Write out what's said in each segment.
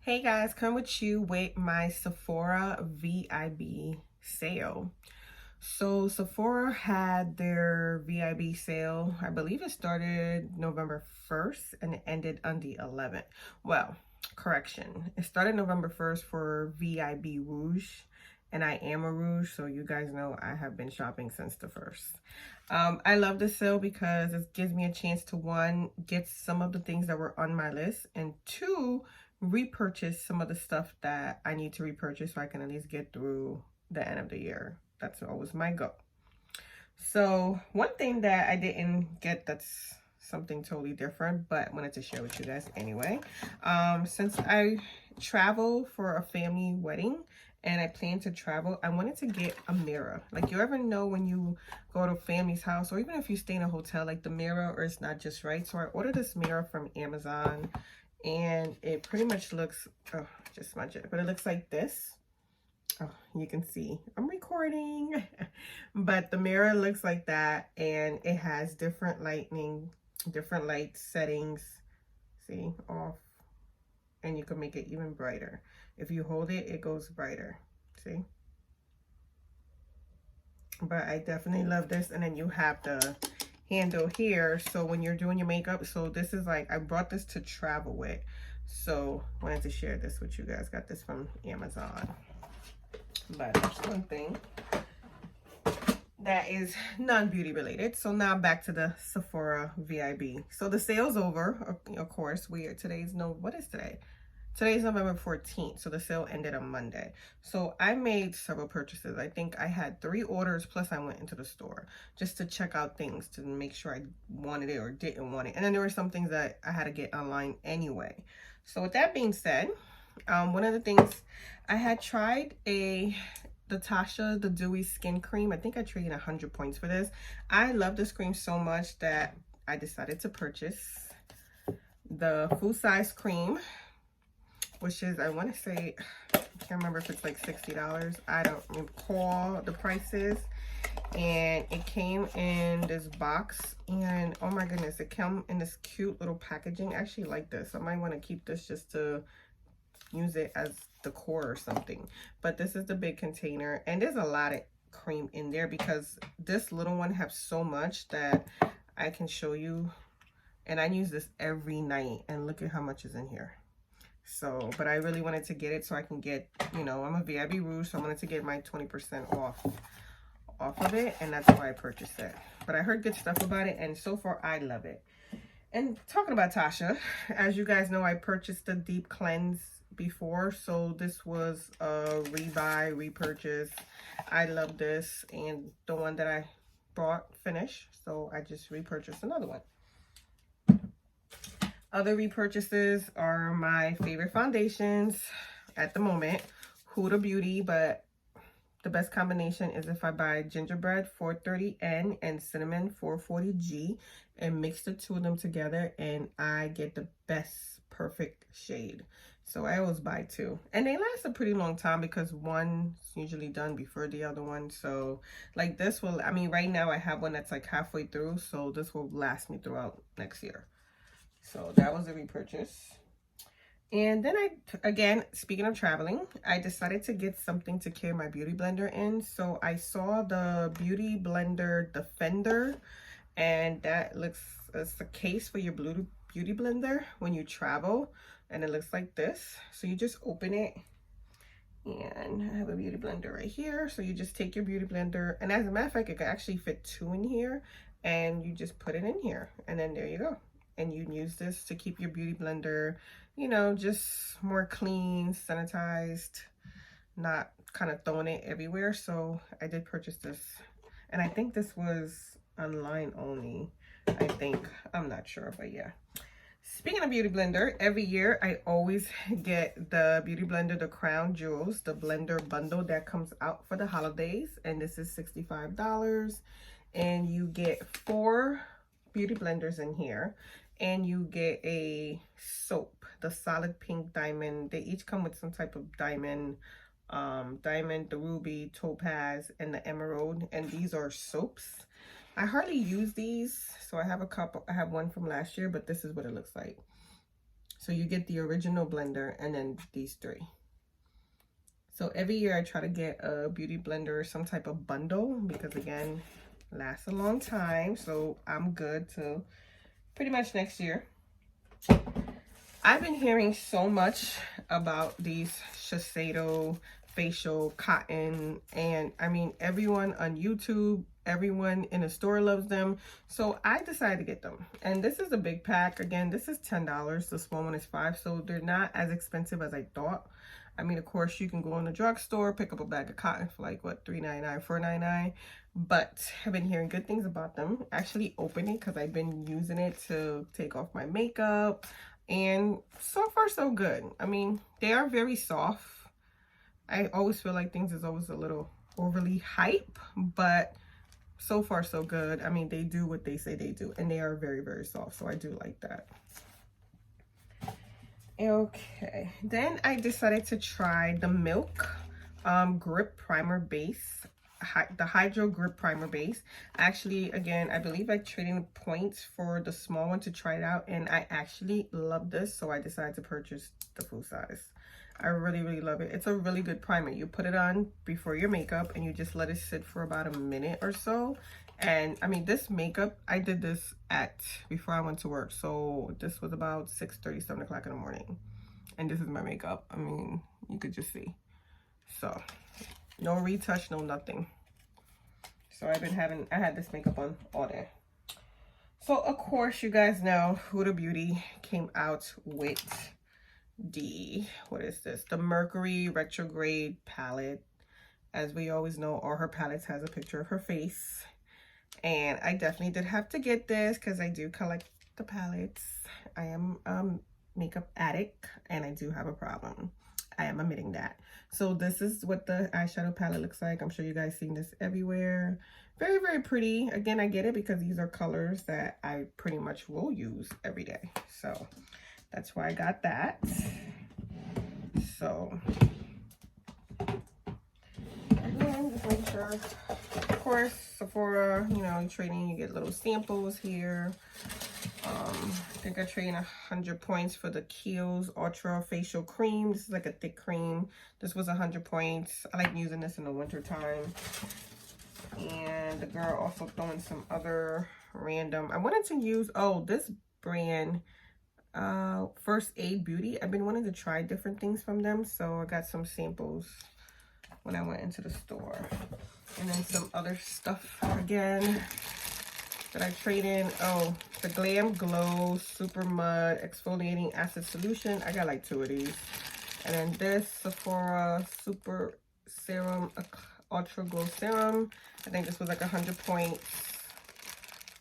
Hey guys, come with you with my Sephora VIB sale. So Sephora had their VIB sale. I believe it started November 1st and it ended on the 11th. Well, correction. It started November 1st for VIB Rouge, and I am a Rouge, so you guys know I have been shopping since the 1st. I love this sale because it gives me a chance to, one, get some of the things that were on my list, and two, repurchase some of the stuff that I need to repurchase so I can at least get through the end of the year. That's always my goal. So one thing that I didn't get, that's something totally different, but wanted to share with you guys anyway. Since I travel for a family wedding and I plan to travel, I wanted to get a mirror. Like, you ever know when you go to family's house, or even if you stay in a hotel, like the mirror is not just right. So I ordered this mirror from Amazon, and it pretty much looks, oh, just smudge it, but it looks like this. Oh, you can see I'm recording. But the mirror looks like that, and it has different different light settings. See, off, and you can make it even brighter. If you hold it, it goes brighter. See? But I definitely love this. And then you have the handle here, so when you're doing your makeup, so this is like, I brought this to travel with, so wanted to share this with you guys. Got this from Amazon. But that's one thing that is non-beauty related. So now back to the Sephora VIB. So the sale's over, of course. What is today? Today's November 14th, so the sale ended on Monday. So I made several purchases. I think I had 3 orders, plus I went into the store just to check out things to make sure I wanted it or didn't want it. And then there were some things that I had to get online anyway. So with that being said, one of the things I had tried, the Tasha, the Dewy Skin Cream. I think I traded 100 points for this. I love this cream so much that I decided to purchase the full size cream, which is, I want to say, I can't remember if it's like $60. I don't recall the prices. And it came in this box, and oh my goodness, it came in this cute little packaging. I actually like this. I might want to keep this just to use it as decor or something. But this is the big container, and there's a lot of cream in there because this little one has so much that I can show you. And I use this every night, and look at how much is in here. So, but I really wanted to get it so I can get, you know, I'm a VIB Rouge, so I wanted to get my 20% off of it, and that's why I purchased it. But I heard good stuff about it, and so far I love it. And talking about Tasha, as you guys know, I purchased the Deep Cleanse before, so this was a rebuy, repurchase. I love this, and the one that I bought finished, so I just repurchased another one. Other repurchases are my favorite foundations at the moment, Huda Beauty, but the best combination is if I buy Gingerbread 430N and Cinnamon 440G and mix the two of them together, and I get the best perfect shade. So I always buy 2, and they last a pretty long time because one's usually done before the other one. So like this will, I mean, right now I have one that's like halfway through, so this will last me throughout next year. So that was a repurchase. And then again, speaking of traveling, I decided to get something to carry my beauty blender in. So I saw the Beauty Blender Defender, and that looks, it's a case for your beauty blender when you travel, and it looks like this. So you just open it, and I have a beauty blender right here. So you just take your beauty blender, and as a matter of fact, it can actually fit 2 in here, and you just put it in here, and then there you go. And you can use this to keep your beauty blender, you know, just more clean, sanitized, not kind of throwing it everywhere. So I did purchase this, and I think this was online only. I think, I'm not sure, but yeah. Speaking of beauty blender, every year I always get the beauty blender, the Crown Jewels, the blender bundle that comes out for the holidays, and this is $65, and you get 4 beauty blenders in here, and you get a soap, the solid pink diamond. They each come with some type of diamond, the ruby, topaz, and the emerald, and these are soaps. I hardly use these, so I have a couple. I have one from last year, but this is what it looks like. So you get the original blender and then these 3. So every year I try to get a beauty blender, some type of bundle, because again, lasts a long time. So I'm good till pretty much next year. I've been hearing so much about these Shiseido facial cotton, and I mean, everyone on YouTube, everyone in the store loves them. So I decided to get them. And this is a big pack. Again, this is $10. The small one is $5. So they're not as expensive as I thought. I mean, of course, you can go in the drugstore, pick up a bag of cotton for like, what, $3.99, $4.99. But I've been hearing good things about them. Actually opened it because I've been using it to take off my makeup. And so far, so good. I mean, they are very soft. I always feel like things is always a little overly hype, but so far, so good. I mean, they do what they say they do, and they are very, very soft. So I do like that. Okay, then I decided to try the Milk Grip Primer Base, the Hydro Grip Primer Base. Actually, again, I believe I traded points for the small one to try it out, and I actually love this, so I decided to purchase the full size. I really, really love it. It's a really good primer. You put it on before your makeup, and you just let it sit for about a minute or so. And I mean, this makeup, I did this before I went to work. So this was about 6:30, 7 o'clock in the morning. And this is my makeup. I mean, you could just see. So no retouch, no nothing. So I had this makeup on all day. So of course, you guys know Huda Beauty came out with what is this? The Mercury Retrograde palette. As we always know, all her palettes has a picture of her face. And I definitely did have to get this because I do collect the palettes. I am a makeup addict and I do have a problem. I am admitting that. So this is what the eyeshadow palette looks like. I'm sure you guys seen this everywhere. Very, very pretty. Again, I get it because these are colors that I pretty much will use every day. So that's why I got that. So again, just make sure. Of course, Sephora, you know, trading, you get little samples here. I think I traded 100 points for the Kiehl's Ultra Facial Cream. This is like a thick cream. This was 100 points. I like using this in the winter time. And the girl also throwing some other random. I wanted to use, this brand, First Aid Beauty. I've been wanting to try different things from them. So I got some samples when I went into the store. And then some other stuff again that I trade in. Oh, the Glam Glow Super Mud Exfoliating Acid Solution. I got like 2 of these. And then this Sephora Super Serum Ultra Glow Serum. I think this was like 100 points.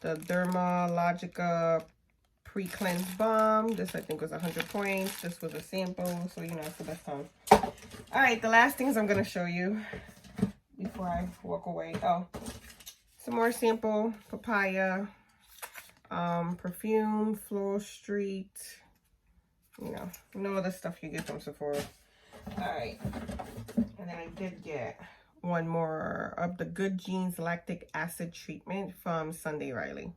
The Dermalogica Pre-Cleanse Balm. This I think was 100 points. This was a sample. So, you know, it's the best time. All right, the last things I'm going to show you before I walk away. Oh, some more sample papaya, perfume, Floral Street, you know, no other stuff you get from Sephora. All right, and then I did get one more of the Good Genes Lactic Acid Treatment from Sunday Riley.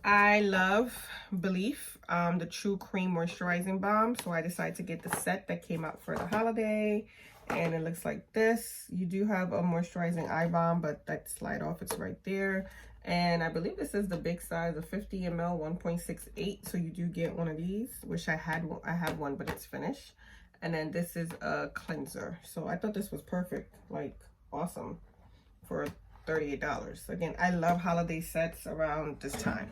I love Belief, the True Cream Moisturizing Balm, so I decided to get the set that came out for the holiday. And it looks like this. You do have a moisturizing eye balm, but that slide off, it's right there. And I believe this is the big size of 50 ml, 1.68. So you do get one of these, which I have one, but it's finished. And then this is a cleanser. So I thought this was perfect, like awesome for $38. Again, I love holiday sets around this time.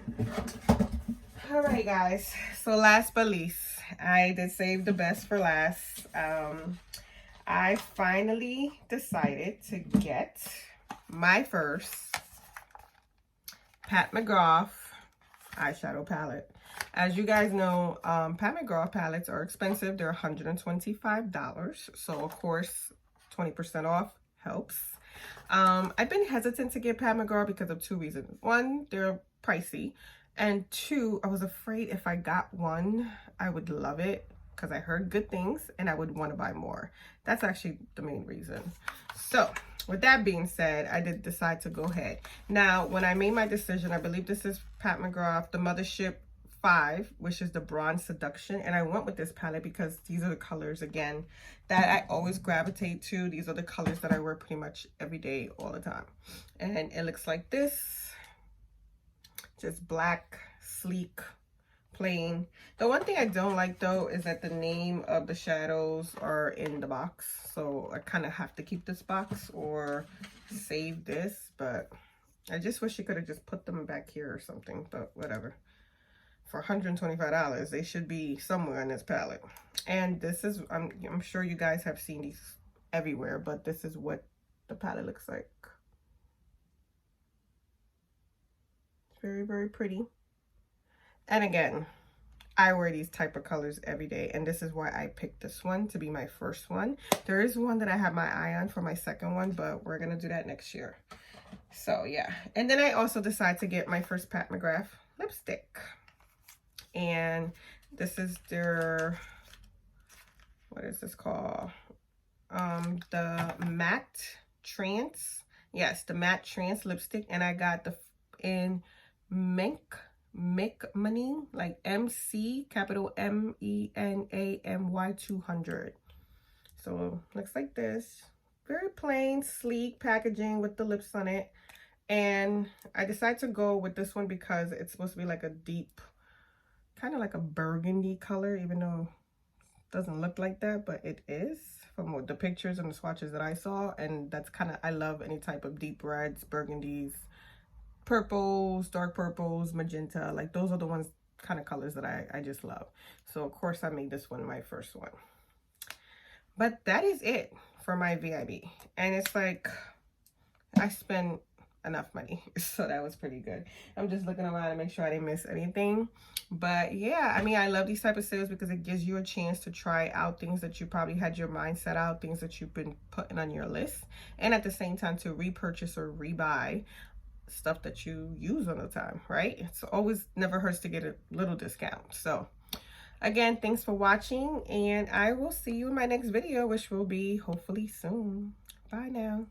All right, guys. So last but least, I did save the best for last. I finally decided to get my first Pat McGrath eyeshadow palette. As you guys know, Pat McGrath palettes are expensive. They're $125. So, of course, 20% off helps. I've been hesitant to get Pat McGrath because of 2 reasons. 1, they're pricey. And 2, I was afraid if I got one, I would love it, because I heard good things and I would want to buy more. That's actually the main reason. So with that being said, I did decide to go ahead. Now, when I made my decision, I believe this is Pat McGrath, the Mothership 5, which is the Bronze Seduction. And I went with this palette because these are the colors, again, that I always gravitate to. These are the colors that I wear pretty much every day, all the time. And it looks like this. Just black, sleek, plain. The one thing I don't like, though, is that the name of the shadows are in the box. So I kind of have to keep this box or save this. But I just wish you could have just put them back here or something. But whatever. For $125, they should be somewhere in this palette. And this is, I'm sure you guys have seen these everywhere, but this is what the palette looks like. Very, very pretty. And again, I wear these type of colors every day, and this is why I picked this one to be my first one. There is one that I have my eye on for my second one, but we're gonna do that next year. So yeah, and then I also decided to get my first Pat McGrath lipstick, and this is their, what is this called? The Matte Trance. Yes, the Matte Trance lipstick, and I got the in Mink Money, like MC, capital MENAMY 200. So looks like this. Very plain, sleek packaging with the lips on it. And I decided to go with this one because it's supposed to be like a deep, kind of like a burgundy color, even though it doesn't look like that, but it is from the pictures and the swatches that I saw. And that's kind of, I love any type of deep reds, burgundies, purples, dark purples, magenta. Like those are the ones, kind of colors that I just love. So of course I made this one my first one. But that is it for my VIB. And it's like, I spent enough money, so that was pretty good. I'm just looking around to make sure I didn't miss anything. But yeah, I mean, I love these type of sales because it gives you a chance to try out things that you probably had your mind set out, things that you've been putting on your list, and at the same time to repurchase or rebuy stuff that you use all the time, right? It's always never hurts to get a little discount. So again, thanks for watching, and I will see you in my next video, which will be hopefully soon. Bye now.